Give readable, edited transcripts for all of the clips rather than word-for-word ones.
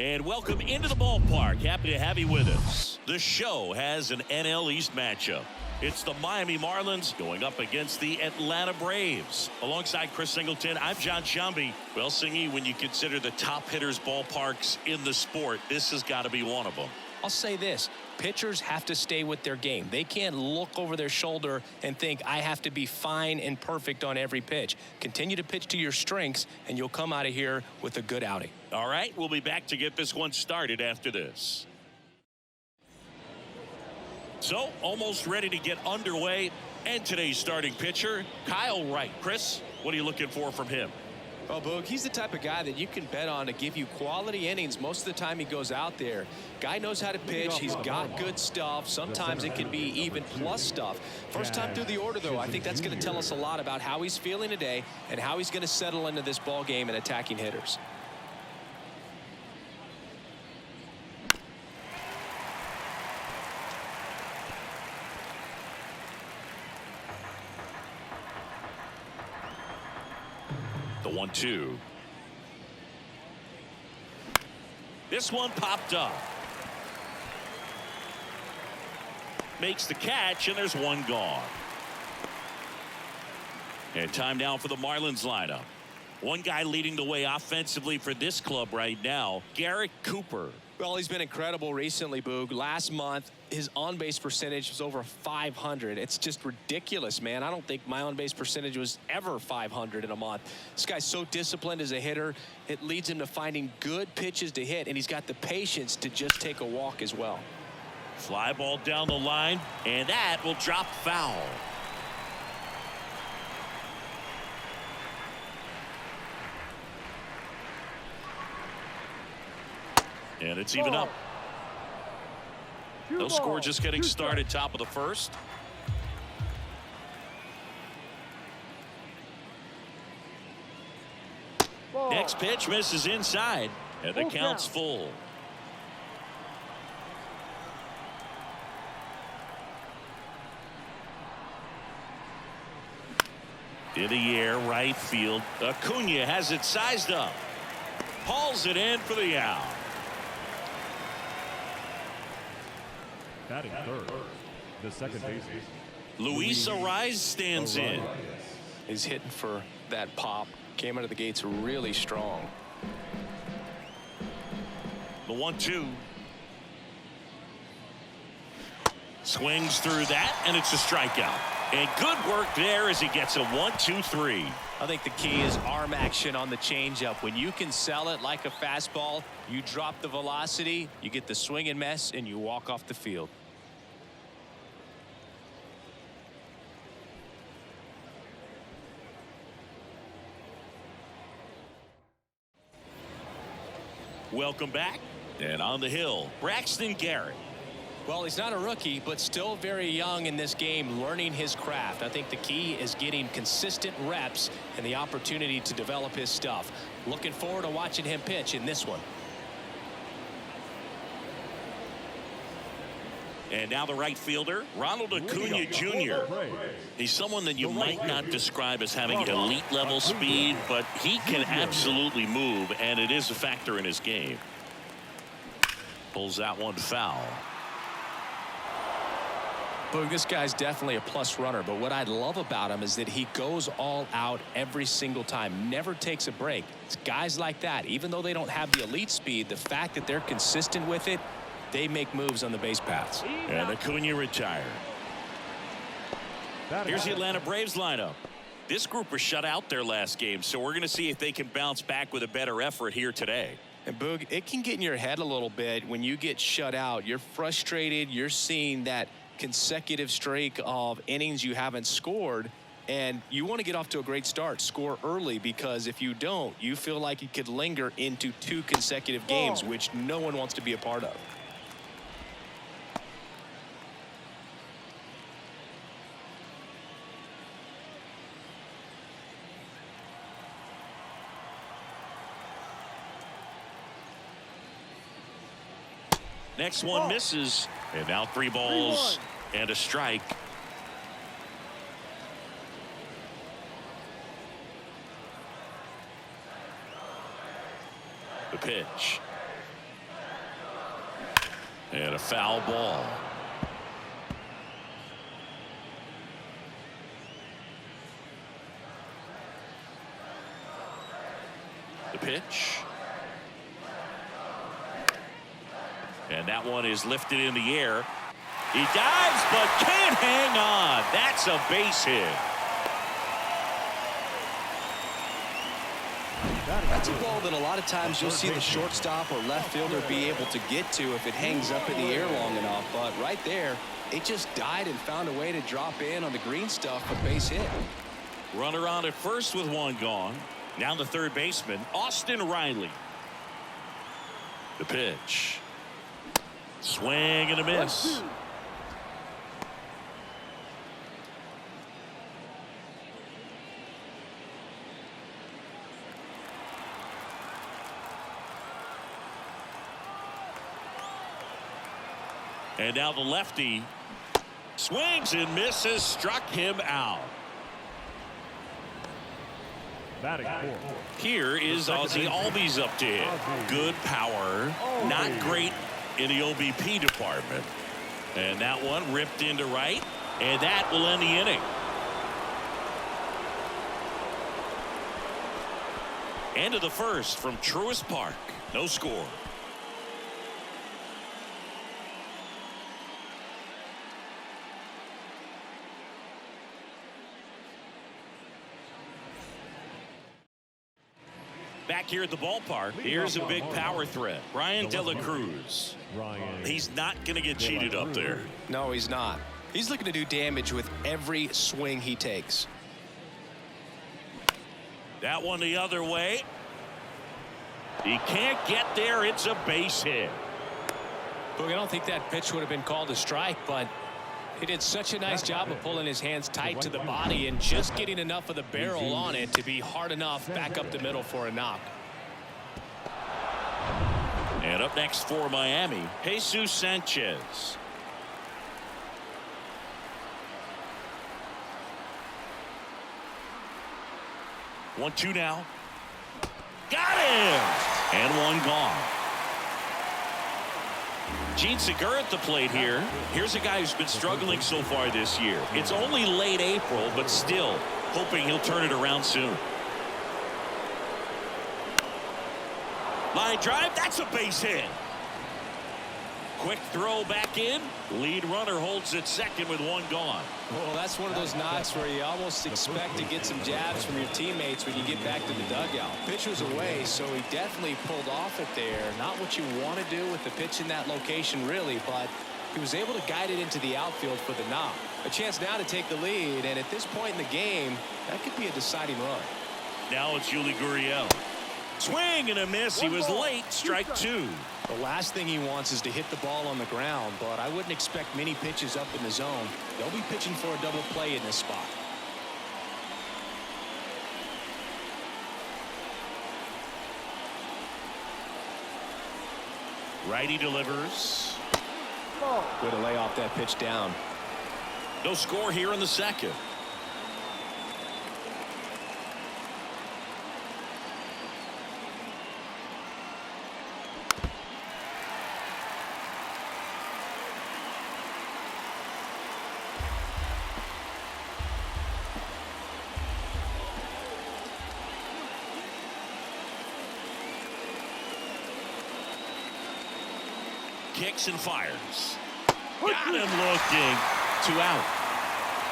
And welcome into the ballpark. Happy to have you with us. The show has an NL East matchup. It's the Miami Marlins going up against the Atlanta Braves. Alongside Chris Singleton, I'm John Shambi. Well, Singy, when you consider the top hitters ballparks in the sport, this has got to be one of them. I'll say this. Pitchers have to stay with their game. They can't look over their shoulder and think, I have to be fine and perfect on every pitch. Continue to pitch to your strengths, and you'll come out of here with a good outing. All right, we'll be back to get this one started after this. So, almost ready to get underway. And today's starting pitcher, Kyle Wright. Chris, what are you looking for from him? Well, Boog, he's the type of guy that you can bet on to give you quality innings most of the time he goes out there. Guy knows how to pitch. He's got good stuff. Sometimes it can be even plus stuff. First time through the order, though, I think that's going to tell us a lot about how he's feeling today and how he's going to settle into this ball game and attacking hitters. The 1-2. This one popped up. Makes the catch, and there's one gone. And time now for the Marlins lineup. One guy leading the way offensively for this club right now, Garrett Cooper. Well, he's been incredible recently, Boog. Last month, his on-base percentage was over 500. It's just ridiculous, man. I don't think my on-base percentage was ever 500 in a month. This guy's so disciplined as a hitter. It leads him to finding good pitches to hit, and he's got the patience to just take a walk as well. Fly ball down the line, and that will drop foul. And it's even up. No score, just getting started, top of the first. Next pitch misses inside, and the count's full. In the air, right field. Acuna has it sized up. Hauls it in for the out. Batting third, the second baseman, Luis Ariz stands in. He's hitting for that pop. Came out of the gates really strong. The 1-2. Swings through that, and it's a strikeout. And good work there as he gets a 1-2-3. I think the key is arm action on the changeup. When you can sell it like a fastball, you drop the velocity, you get the swing and miss, and you walk off the field. Welcome back. And on the hill, Braxton Garrett. Well, he's not a rookie, but still very young in this game, learning his craft. I think the key is getting consistent reps and the opportunity to develop his stuff. Looking forward to watching him pitch in this one. And now the right fielder, Ronald Acuna Jr. He's someone that you might not describe as having elite level speed, but he can absolutely move, and it is a factor in his game. Pulls that one foul. Boog, this guy's definitely a plus runner, but what I love about him is that he goes all out every single time, never takes a break. It's guys like that, even though they don't have the elite speed, the fact that they're consistent with it, they make moves on the base paths. And Acuna retired. Here's the Atlanta Braves lineup. This group was shut out their last game, so we're going to see if they can bounce back with a better effort here today. And Boog, it can get in your head a little bit when you get shut out. You're frustrated. You're seeing that consecutive streak of innings you haven't scored, and you want to get off to a great start, score early, because if you don't, you feel like it could linger into 2 consecutive games, which no one wants to be a part of. Next one misses, and now 3 balls and a strike. The pitch. And a foul ball. The pitch. And that one is lifted in the air. He dives but can't hang on. That's a base hit. That's a ball that a lot of times you'll see the shortstop or left fielder be able to get to if it hangs up in the air long enough. But right there, it just died and found a way to drop in on the green stuff, a base hit. Runner on at first with one gone. Now the third baseman, Austin Riley. The pitch. Swing and a miss. And now the lefty swings and misses, struck him out. Batting fourth. Here is Ozzie Albies up to hit. Good power, not great in the OBP department. And that one ripped into right, and that will end the inning. End of the first from Truist Park. No score. Back here at the ballpark, here's a big power threat. Brian De La Cruz. He's not going to get cheated up there. No, he's not. He's looking to do damage with every swing he takes. That one the other way. He can't get there. It's a base hit. Look, I don't think that pitch would have been called a strike, but he did such a nice job of pulling his hands tight to the body and just getting enough of the barrel on it to be hard enough back up the middle for a knock. And up next for Miami, Jesus Sanchez. One-two now. Got him! And one gone. Gene Segura at the plate here. Here's a guy who's been struggling so far this year. It's only late April, but still hoping he'll turn it around soon. Line drive, that's a base hit. Quick throw back in. Lead runner holds at second with one gone. Well, that's one of those knocks where you almost expect to get some jabs from your teammates when you get back to the dugout. Pitch was away, so he definitely pulled off it there. Not what you want to do with the pitch in that location, really, but he was able to guide it into the outfield for the knock. A chance now to take the lead, and at this point in the game, that could be a deciding run. Now it's Yuli Gurriel. Swing and a miss. He was late. Strike two. The last thing he wants is to hit the ball on the ground, but I wouldn't expect many pitches up in the zone. They'll be pitching for a double play in this spot. Righty delivers. Way to lay off that pitch down. No score here in the second. Kicks and fires. Got him looking. 2 out.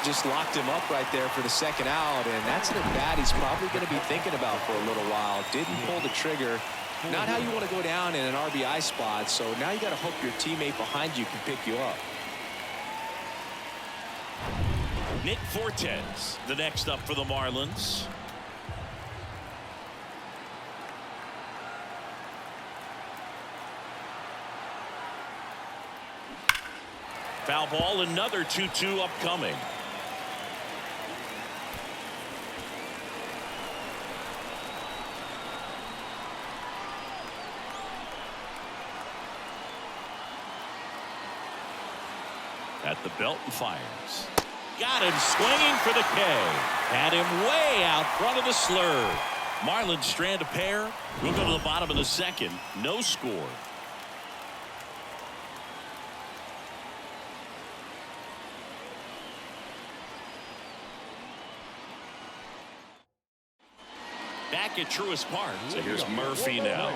Just locked him up right there for the second out, and that's an at-bat he's probably going to be thinking about for a little while. Didn't pull the trigger. Not how you want to go down in an RBI spot, so now you got to hope your teammate behind you can pick you up. Nick Fortes, the next up for the Marlins. Foul ball, another 2-2 upcoming. At the belt and fires. Got him swinging for the K. Had him way out front of the slur. Marlins strand a pair. We'll go to the bottom of the second. No score. back at Truist Park. So here's Murphy now.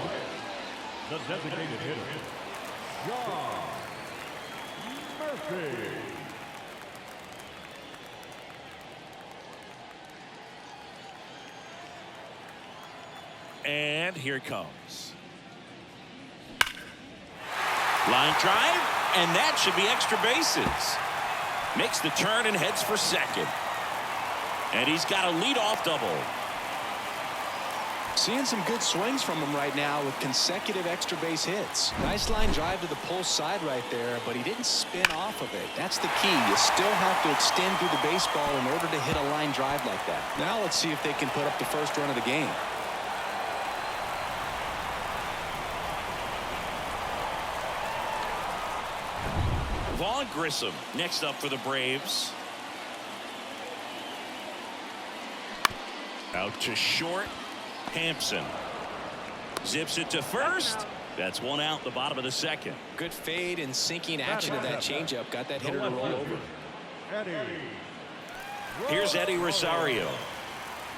The designated hitter, John Murphy. And here it comes. Line drive, and that should be extra bases. Makes the turn and heads for second. And he's got a leadoff double. Seeing some good swings from him right now with consecutive extra base hits. Nice line drive to the pull side right there, but he didn't spin off of it. That's the key. You still have to extend through the baseball in order to hit a line drive like that. Now let's see if they can put up the first run of the game. Vaughn Grissom next up for the Braves. Out to short. Hampson zips it to first. That's one out, the bottom of the second. Good fade and sinking action of that changeup. Got that hitter to roll over. Here's Eddie Rosario.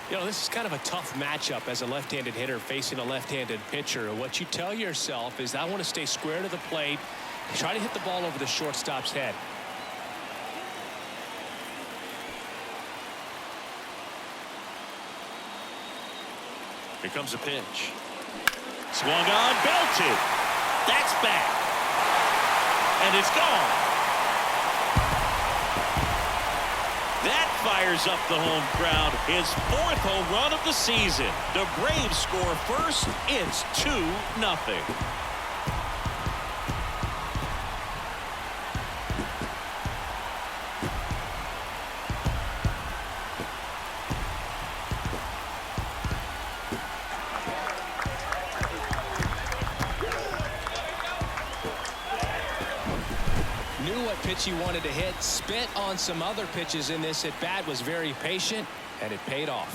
You know, this is kind of a tough matchup as a left-handed hitter facing a left-handed pitcher. What you tell yourself is, I want to stay square to the plate, try to hit the ball over the shortstop's head. Here comes a pitch. Swung on, belted. That's back. And it's gone. That fires up the home crowd. His 4th home run of the season. The Braves score first. It's 2-0. Pitch he wanted to hit, spit on some other pitches in this at bat, was very patient, and it paid off.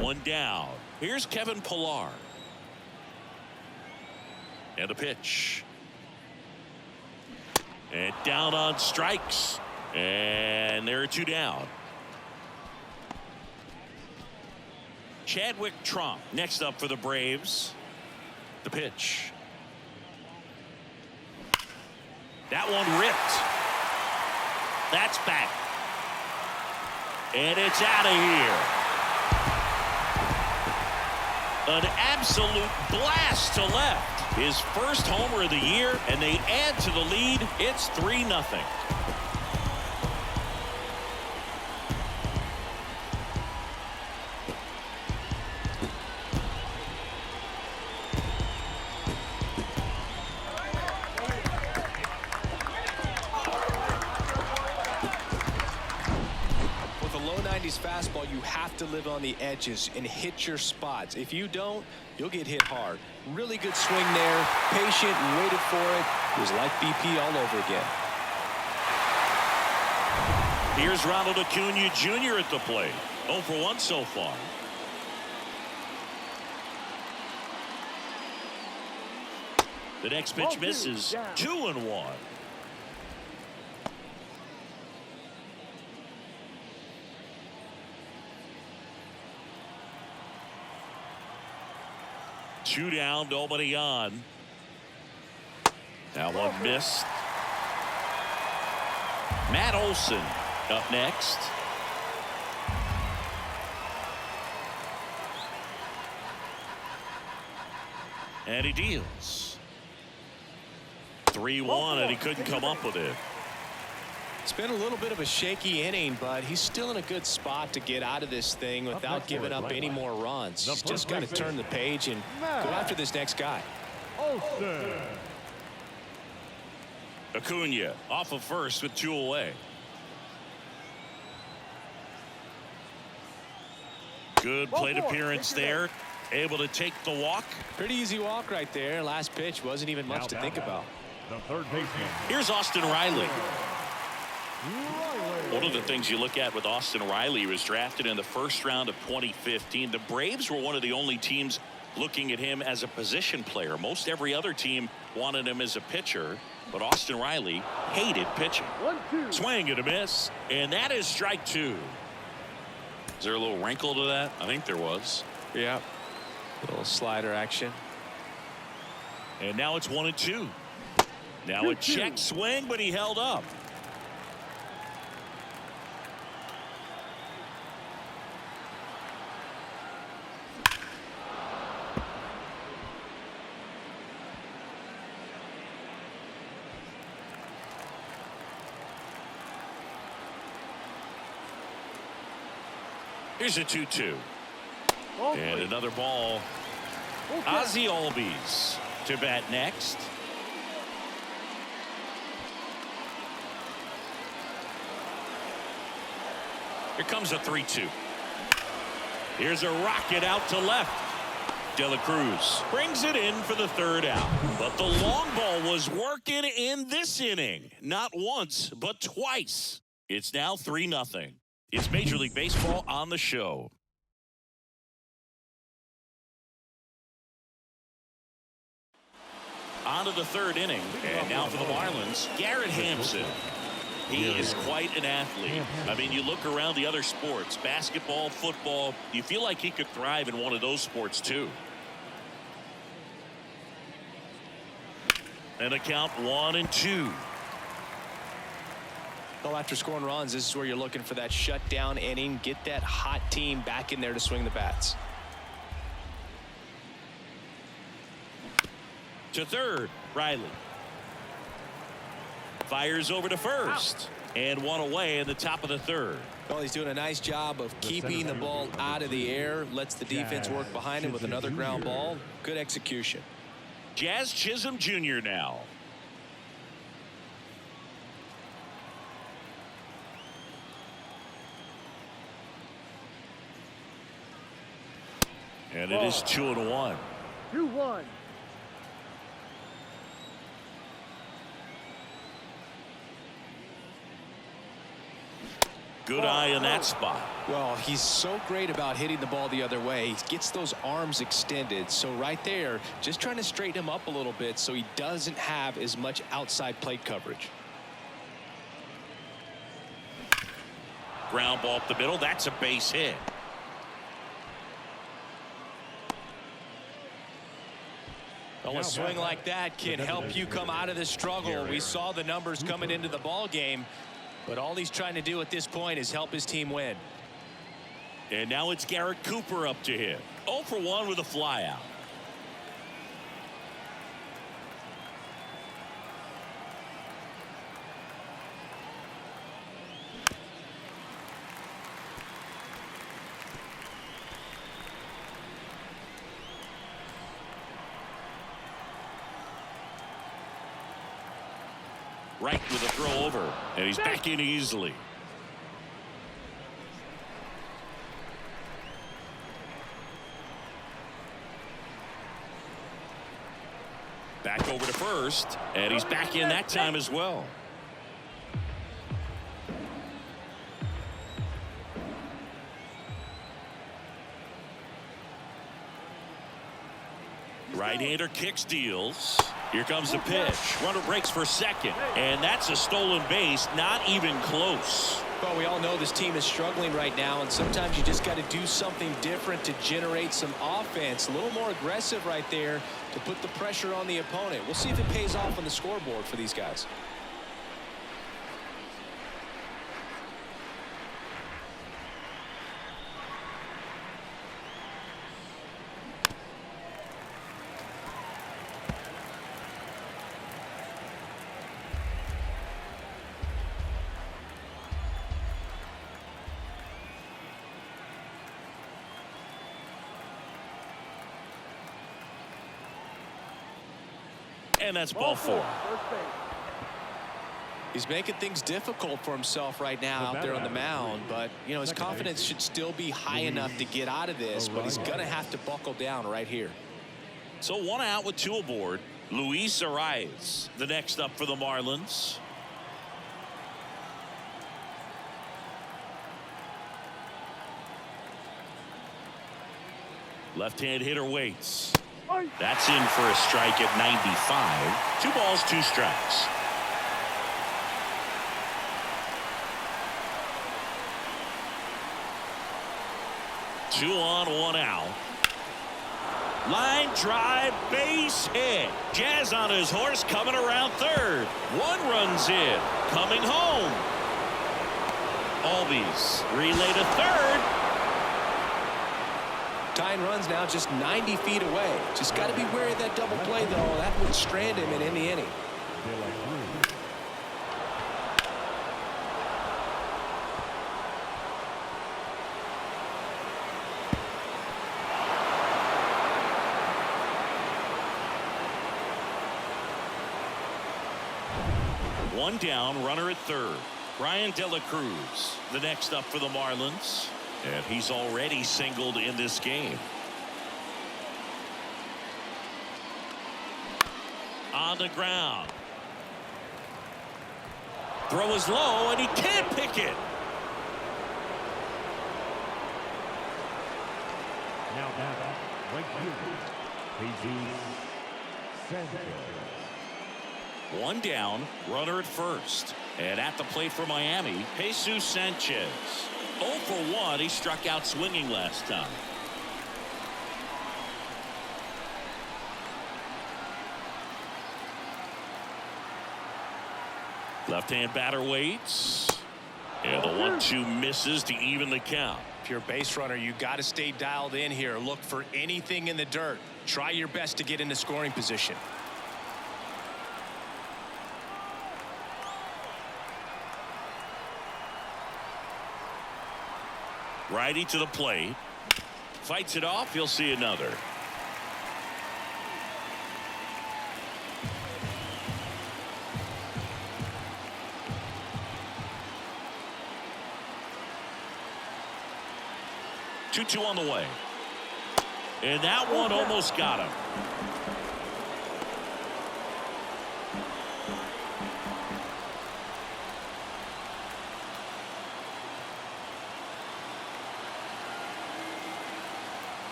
One down. Here's Kevin Pillar. And a pitch. And down on strikes. And there are 2 down. Chadwick Tromp next up for the Braves. The pitch. That one ripped. That's back. And it's out of here. An absolute blast to left. His first homer of the year, and they add to the lead. It's 3-0. Fastball, you have to live on the edges and hit your spots. If you don't, you'll get hit hard. Really good swing there, patient, waited for it. It was like BP all over again. Here's Ronald Acuna Jr. at the plate. 0 for 1 so far. The next pitch misses. 2-1. Two down, nobody on. That one missed. Matt Olson up next. And he deals. 3-1, and he couldn't come up with it. It's been a little bit of a shaky inning, but he's still in a good spot to get out of this thing without giving up any more runs. He's just got to turn the page and go after this next guy. Acuna off of first with 2 away. Good plate appearance there. Able to take the walk. Pretty easy walk right there. Last pitch wasn't even much to think about. The third baseman. Here's Austin Riley. One of the things you look at with Austin Riley, he was drafted in the first round of 2015. The Braves were one of the only teams looking at him as a position player. Most every other team wanted him as a pitcher, but Austin Riley hated pitching. 1-2. Swing and a miss, and that is strike two. Is there a little wrinkle to that? I think there was. Yeah. A little slider action. And now it's 1-2. Now a check swing, but he held up. Here's a 2-2. And another ball. Ozzie Albies to bat next. Here comes a 3-2. Here's a rocket out to left. De La Cruz brings it in for the third out. But the long ball was working in this inning. Not once, but twice. It's now 3-0. It's Major League Baseball on the show. On to the third inning. And now for the Marlins, Garrett Hampson. He is quite an athlete. I mean, you look around the other sports, basketball, football, you feel like he could thrive in one of those sports too. And a count 1-2. Well, after scoring runs, this is where you're looking for that shutdown inning. Get that hot team back in there to swing the bats. To third, Riley. Fires over to first. And one away in the top of the third. Well, he's doing a nice job of keeping the ball out of the air. Lets the defense work behind him with another ground ball. Good execution. Jazz Chisholm Jr. now. And it is 2-1. 2-1. Good eye in that spot. Well, he's so great about hitting the ball the other way. He gets those arms extended. So right there, just trying to straighten him up a little bit so he doesn't have as much outside plate coverage. Ground ball up the middle. That's a base hit. Well, a swing like that can help you come out of the struggle. We saw the numbers coming into the ball game, but all he's trying to do at this point is help his team win. And now it's Garrett Cooper up to hit. 0 for 1 with a flyout. Right with a throw over, and he's back in easily. Back over to first, and he's back in that time as well. Right-hander kicks, deals. Here comes the pitch. Runner breaks for second, and that's a stolen base. Not even close. Well, we all know this team is struggling right now, and sometimes you just got to do something different to generate some offense. A little more aggressive right there to put the pressure on the opponent. We'll see if it pays off on the scoreboard for these guys. And that's ball 4. He's making things difficult for himself right now out there on the mound, but you know his confidence should still be high enough to get out of this, but he's gonna have to buckle down right here. So 1 out with 2 aboard. Luis Arias, the next up for the Marlins. Left-hand hitter waits. That's in for a strike at 95. 2 balls, 2 strikes. Two on, 1 out. Line drive, base hit. Jazz on his horse, coming around third. 1 run's in, coming home. Albies relay to third. Tying runs now just 90 feet away. Just got to be wary of that double play, though. That would strand him in the inning. One down, runner at third. Brian De La Cruz, the next up for the Marlins. And he's already singled in this game. On the ground. Throw is low, and he can't pick it. Now back, right fielder, Jesus Sanchez. 1 down, runner at first. And at the plate for Miami, Jesus Sanchez. 0 for 1. He struck out swinging last time. Left-hand batter waits. And the 1-2 misses to even the count. If you're a base runner, you got to stay dialed in here. Look for anything in the dirt. Try your best to get into scoring position. Righty to the plate. Fights it off. He'll see another. Two on the way. And that one almost got him.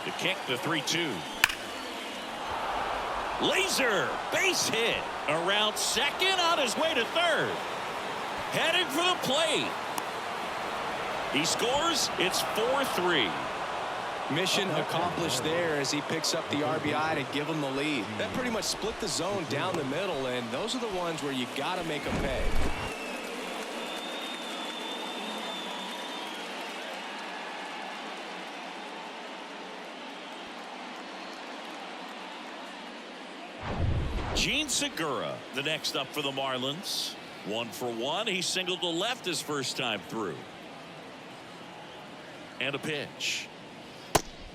The kick, the 3-2. Laser, base hit. Around second, on his way to third. Heading for the plate. He scores. It's 4-3. Mission accomplished there as he picks up the RBI to give him the lead. That pretty much split the zone down the middle, and those are the ones where you got to make them pay. Gene Segura, the next up for the Marlins. 1 for 1. He singled to left his first time through. And a pitch.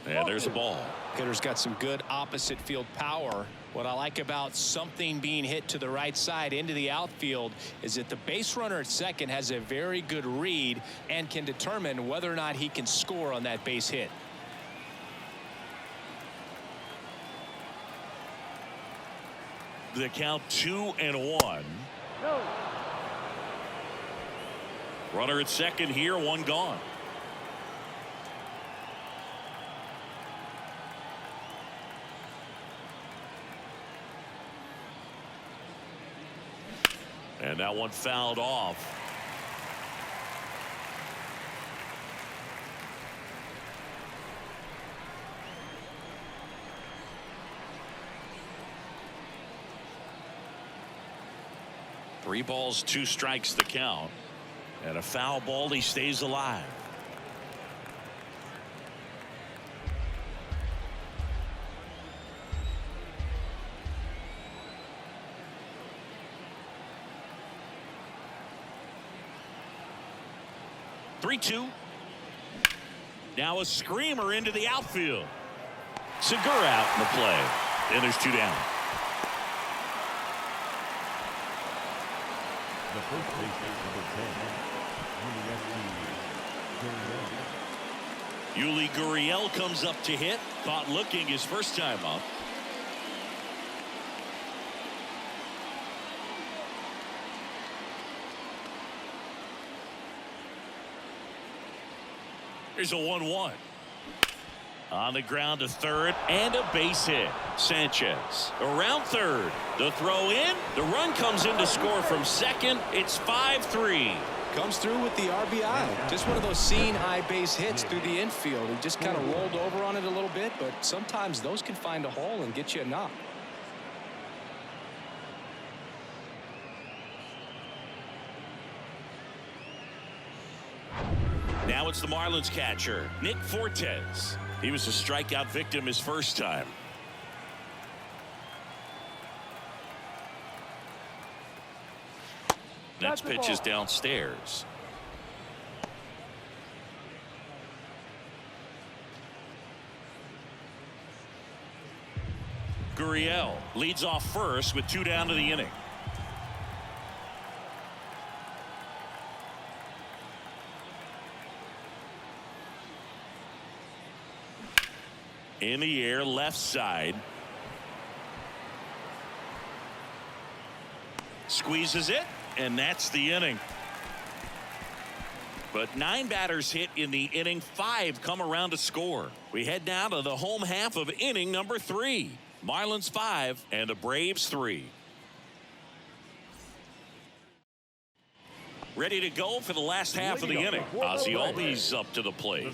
And there's a ball. Hitter's got some good opposite field power. What I like about something being hit to the right side into the outfield is that the base runner at second has a very good read and can determine whether or not he can score on that base hit. The count 2-1. Runner at second here, 1 gone. And that one fouled off. Three balls, 2 strikes the count. And a foul ball, he stays alive. Three-two. Now a screamer into the outfield. Segura out in the play. And there's 2 down. The first baseman, number 10, Yuli Gurriel comes up to hit. Caught looking his first time up. Here's a 1-1. On the ground to third, and a base hit. Sanchez around third. The throw in. The run comes in to score from second. It's 5-3. Comes through with the RBI. Just one of those seeing eye base hits through the infield. He just kind of rolled over on it a little bit, but sometimes those can find a hole and get you a knock. Now it's the Marlins catcher, Nick Fortes. He was a strikeout victim his first time. Next pitch is downstairs. Gurriel leads off first with 2 down to the inning. In the air, left side. Squeezes it, and that's the inning. But 9 batters hit in the inning, 5 come around to score. We head now to the home half of inning number 3. Marlins 5 and the Braves 3. Ready to go for the last half of the inning. Ozzie Albies up to the plate.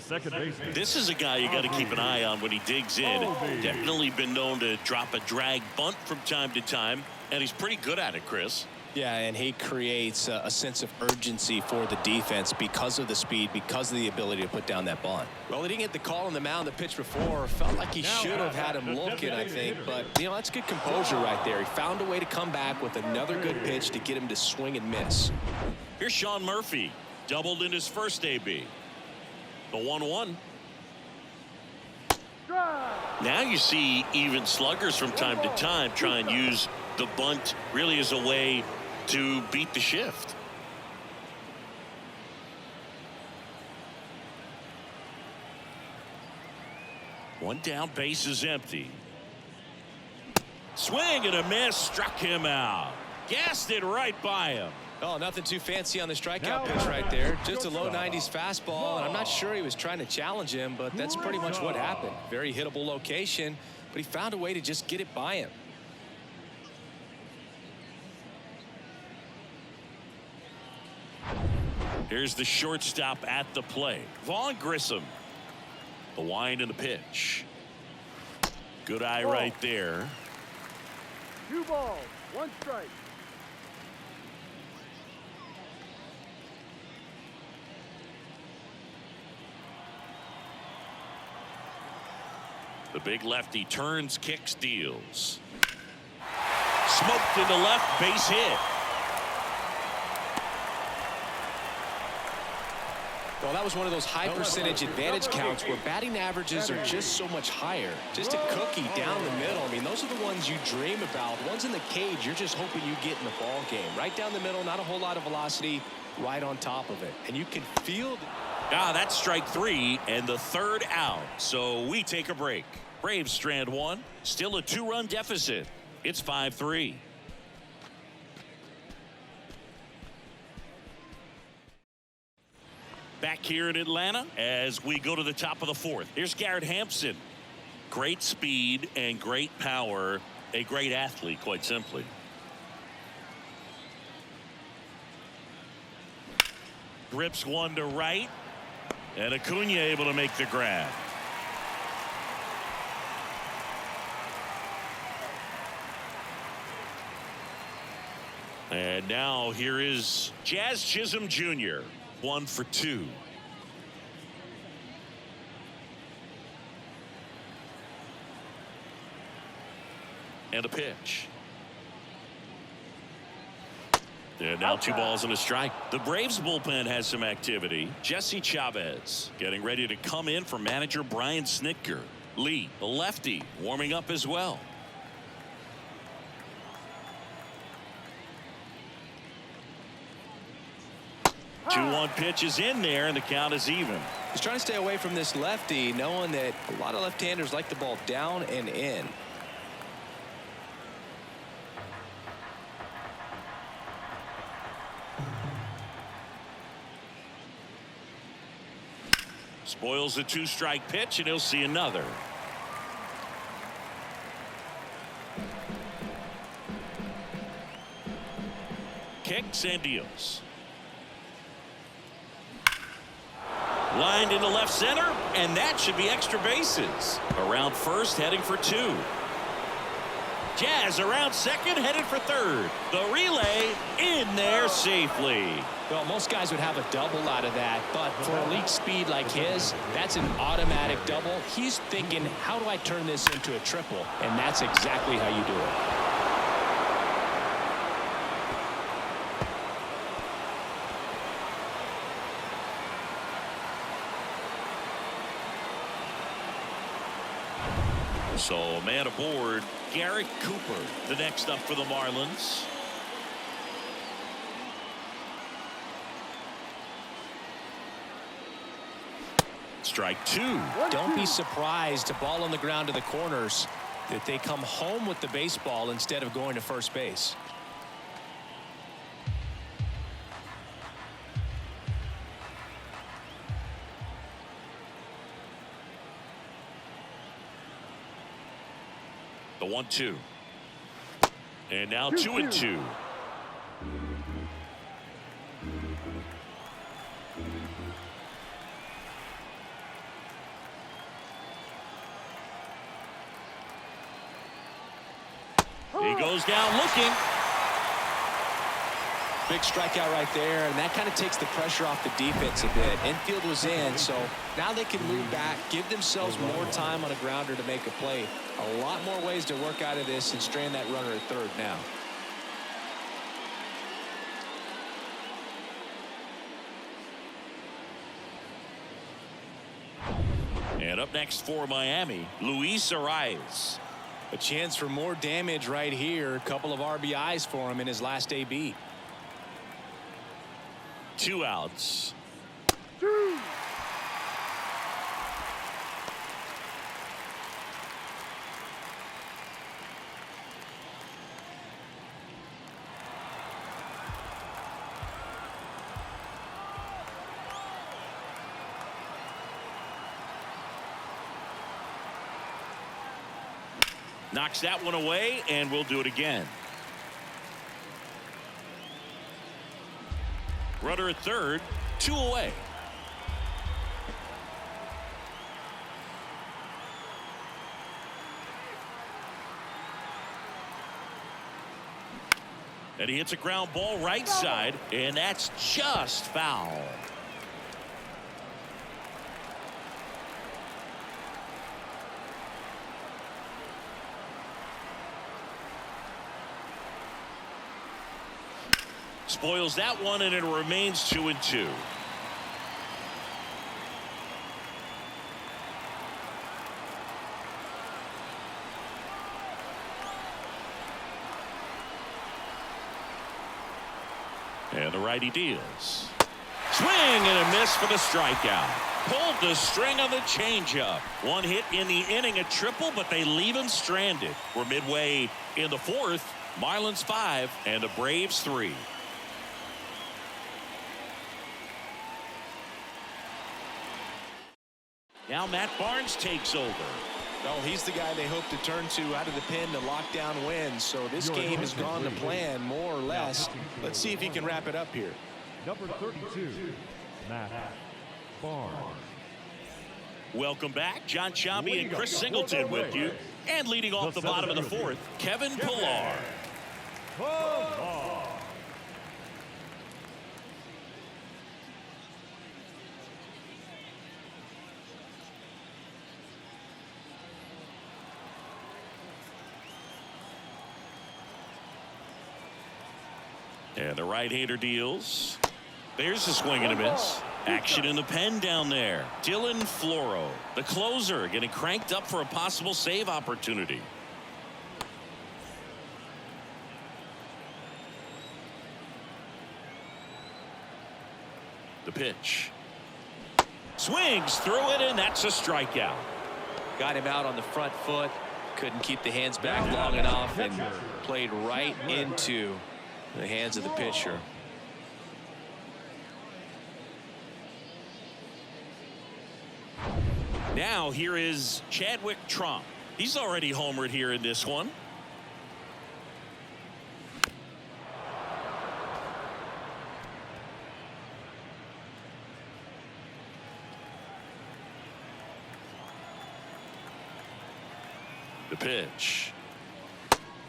This is a guy you got to keep an eye on when he digs in. Definitely been known to drop a drag bunt from time to time, and he's pretty good at it, Chris. Yeah, and he creates a sense of urgency for the defense because of the speed, because of the ability to put down that bunt. Well, he didn't get the call on the mound the pitch before. Felt like he should have had him looking, I think. But, you know, that's good composure right there. He found a way to come back with another good pitch to get him to swing and miss. Here's Sean Murphy. Doubled in his first AB. The 1-1. Now you see even sluggers from time to time try and use the bunt really as a way to beat the shift. One down, base is empty. Swing and a miss, struck him out. Gassed it right by him. Oh, nothing too fancy on the strikeout pitch right there. Just a low 90s fastball, and I'm not sure he was trying to challenge him, but that's pretty much what happened. Very hittable location, but he found a way to just get it by him. Here's the shortstop at the plate, Vaughn Grissom. The wind and the pitch. Good eye right there. 2 balls, 1 strike. The big lefty turns, kicks, deals. Smoked into left, base hit. Well, that was one of those high percentage advantage counts where batting averages are just so much higher. Just a cookie down the middle. I mean, those are the ones you dream about. The ones in the cage, you're just hoping you get in the ball game. Right down the middle, not a whole lot of velocity, right on top of it. And you can feel. That's strike 3 and the 3rd out. So we take a break. Braves strand 1. Still a 2-run deficit. It's 5-3. Back here in Atlanta as we go to the top of the 4th. Here's Garrett Hampson. Great speed and great power. A great athlete, quite simply. Grips one to right. And Acuna able to make the grab. And now here is Jazz Chisholm Jr. 1 for 2. And a pitch. And now 2 balls and a strike. The Braves bullpen has some activity. Jesse Chavez getting ready to come in for manager Brian Snitker. Lee, the lefty, warming up as well. 2-1 pitch is in there, and the count is even. He's trying to stay away from this lefty, knowing that a lot of left-handers like the ball down and in. Spoils the 2-strike pitch, and he'll see another. Kicks and deals. Lined into left center, and that should be extra bases. Around first, heading for 2. Jazz around second, headed for third. The relay in there safely. Well, most guys would have a double out of that, but for elite speed like his, that's an automatic double. He's thinking, how do I turn this into a triple? And that's exactly how you do it. So a man aboard, Garrett Cooper, the next up for the Marlins. Strike 2. Don't be surprised, a ball on the ground to the corners, that they come home with the baseball instead of going to first base. The 1-2. And now 2-2. He goes down looking. Big strikeout right there, and that kind of takes the pressure off the defense a bit. Infield was in, so now they can move back, give themselves more time on a grounder to make a play. A lot more ways to work out of this and strand that runner at third now. And up next for Miami, Luis Arias. A chance for more damage right here. A couple of RBIs for him in his last AB. 2 outs. Knocks that one away, and we'll do it again. Runner at third, 2 away. And he hits a ground ball right side, and that's just foul. Spoils that one, and it remains 2-2. And the righty deals. Swing and a miss for the strikeout. Pulled the string on the changeup. One hit in the inning, a triple, but they leave him stranded. We're midway in the 4th. Marlins 5 and the Braves 3. Now Matt Barnes takes over. Well, he's the guy they hope to turn to out of the pen to lock down wins. So this game has gone to plan, more or less. Let's see if he can wrap it up here. Number 32, Matt Barnes. Welcome back. John Sciambi and Chris Singleton with you. And leading off the bottom of the 4th, Kevin Pillar. And the right-hander deals. There's a swing and a miss. Action in the pen down there. Dylan Floro, the closer, getting cranked up for a possible save opportunity. The pitch. Swings through it, and that's a strikeout. Got him out on the front foot. Couldn't keep the hands back long enough and played right into the hands of the pitcher. Now here is Chadwick Trump. He's already homered here in this one. The pitch.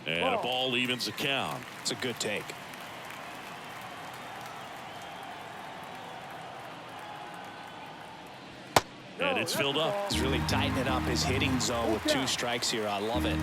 And a ball evens the count. It's a good take. And it's filled up. He's really tightening up his hitting zone with 2 strikes here. I love it.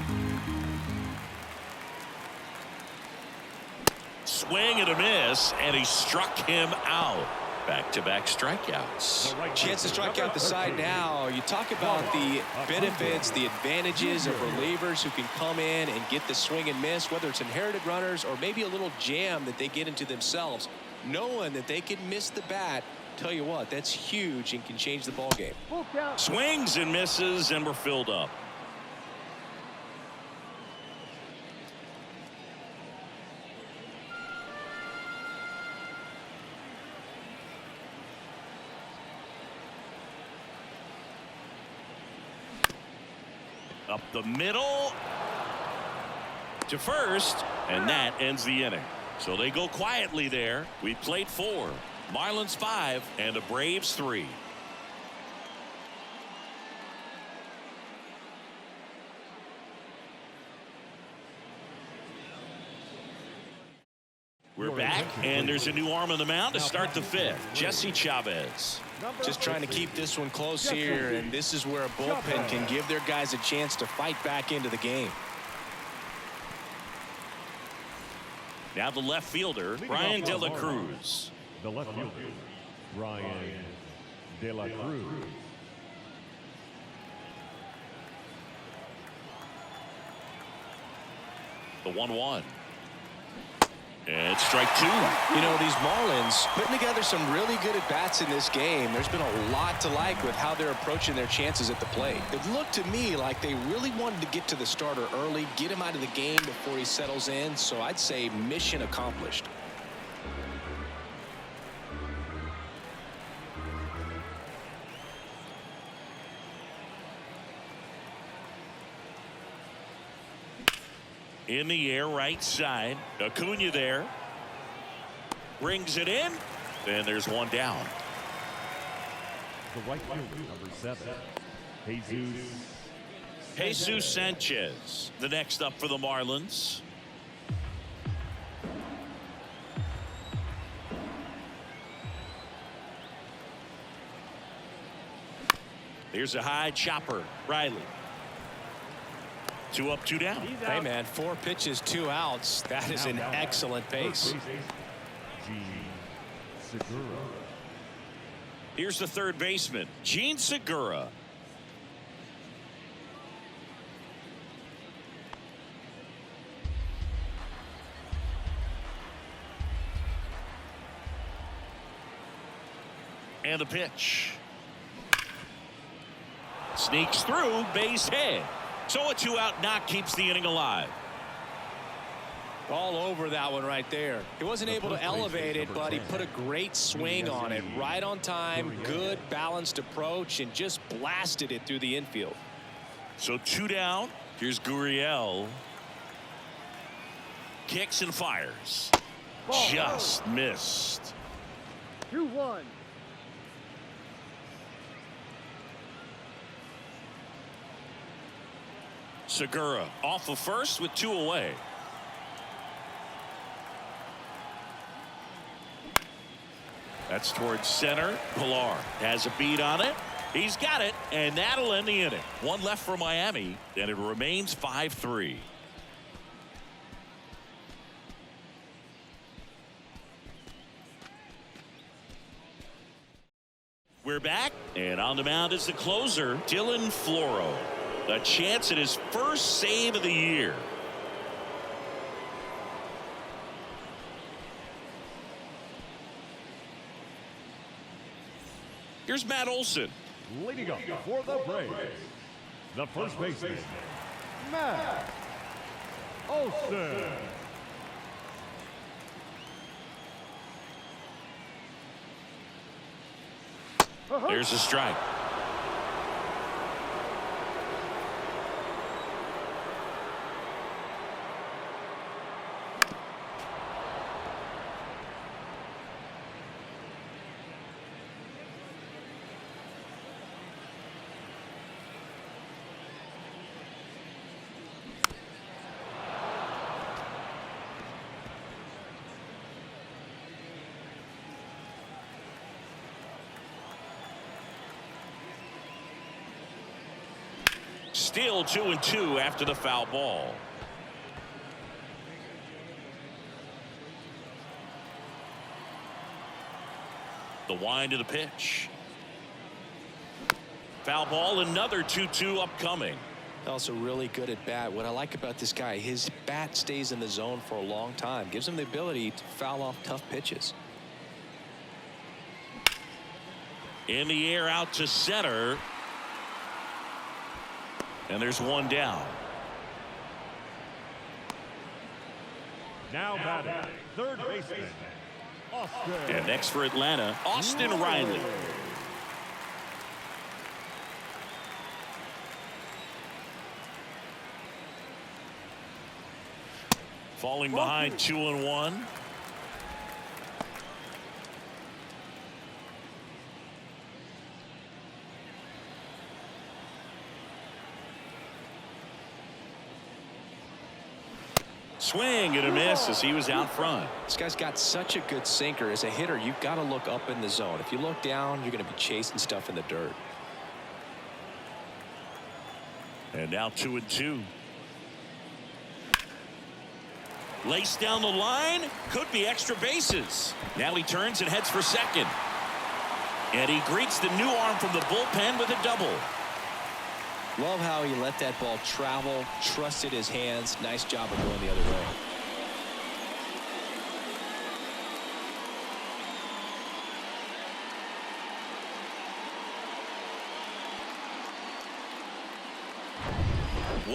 Swing and a miss, and he struck him out. Back-to-back strikeouts. Chance to strike out the side now. You talk about the benefits, the advantages of relievers who can come in and get the swing and miss, whether it's inherited runners or maybe a little jam that they get into themselves. Knowing that they can miss the bat, tell you what, that's huge and can change the ball game. Swings and misses, and we're filled up. Up the middle to first, and that ends the inning. So they go quietly there. We played 4, Marlins 5, and the Braves 3. We're back, and there's a new arm on the mound to start the 5th. Jesse Chavez. Just trying to keep this one close here, and this is where a bullpen can give their guys a chance to fight back into the game. Now the left fielder, Ryan De La Cruz. The left fielder, Ryan De La Cruz. The 1-1. And strike 2. You know, these Marlins putting together some really good at-bats in this game. There's been a lot to like with how they're approaching their chances at the plate. It looked to me like they really wanted to get to the starter early, get him out of the game before he settles in. So I'd say mission accomplished. In the air, right side. Acuna there. Brings it in. And there's one down. The right fielder, number 7, Jesus Sanchez, the next up for the Marlins. Here's a high chopper. Riley. 2 up, 2 down. Hey, man, 4 pitches, 2 outs. That is an excellent pace. Here's the third baseman, Gene Segura. And the pitch. Sneaks through, base hit. So a 2-out knock keeps the inning alive. All over that one right there. He wasn't able to elevate it, but he put a great swing on it. Right on time, good balanced approach, and just blasted it through the infield. So 2 down. Here's Gurriel. Kicks and fires. Just missed. 2-1. Segura off of first with 2 away. That's towards center. Pilar has a beat on it. He's got it, and that'll end the inning. 1 left for Miami, and it remains 5-3. We're back, and on the mound is the closer, Dylan Floro. A chance at his first save of the year. Here's Matt Olson. Leading up for the Braves, the first baseman, Matt Olson. There's a strike. Still 2-2 after the foul ball. The wind of the pitch. Foul ball, another 2-2 upcoming. Also really good at bat. What I like about this guy, his bat stays in the zone for a long time. Gives him the ability to foul off tough pitches. In the air out to center. And there's one down. Now batting, third baseman, Austin. And next for Atlanta, Austin Riley. Falling behind 2-1. Swing and a miss as he was out front. This guy's got such a good sinker. As a hitter, you've got to look up in the zone. If you look down, you're going to be chasing stuff in the dirt. And now 2-2. Laced down the line. Could be extra bases. Now he turns and heads for second. And he greets the new arm from the bullpen with a double. Love how he let that ball travel, trusted his hands. Nice job of going the other way.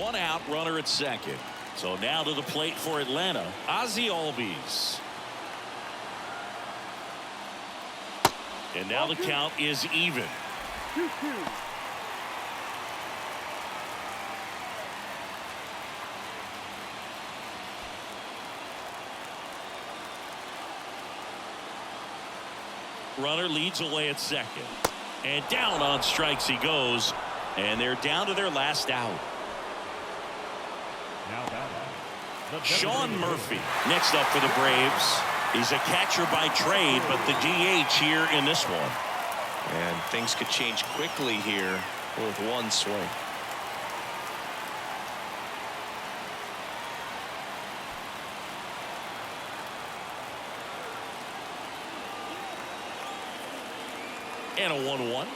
One out, runner at second. So now to the plate for Atlanta, Ozzie Albies. And now the count is even. 2-2. Runner leads away at second. And down on strikes he goes. And they're down to their last out. Now batting, Sean Murphy next up for the Braves. He's a catcher by trade, but the DH here in this one. And things could change quickly here with one swing. And a 1-1.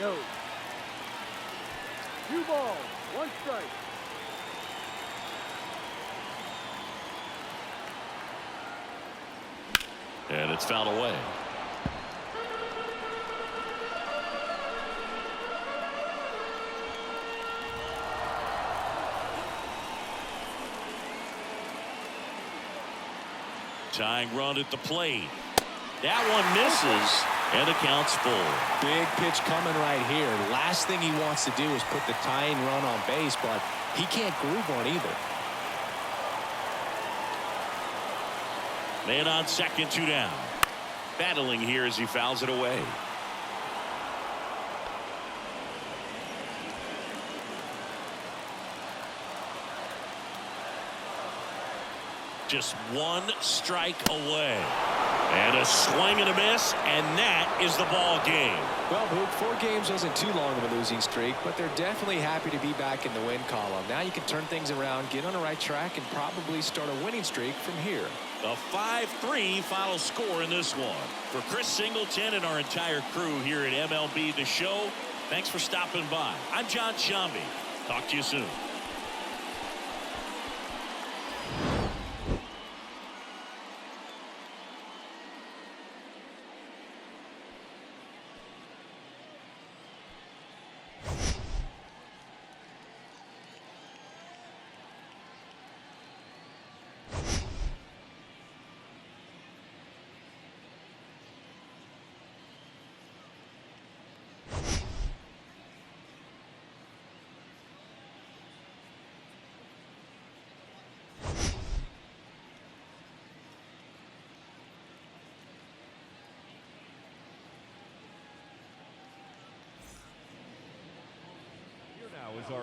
Go. 2 balls, 1 strike. And it's fouled away. Tying run at the plate. That one misses, and the count's full. Big pitch coming right here. Last thing he wants to do is put the tying run on base, but he can't groove one either. Man on second, 2 down. Battling here as he fouls it away. Just 1 strike away. And a swing and a miss, and that is the ball game. Well, Boog, 4 games wasn't too long of a losing streak, but they're definitely happy to be back in the win column. Now you can turn things around, get on the right track, and probably start a winning streak from here. A 5-3 final score in this one. For Chris Singleton and our entire crew here at MLB The Show, thanks for stopping by. I'm John Shambi. Talk to you soon. Here now is our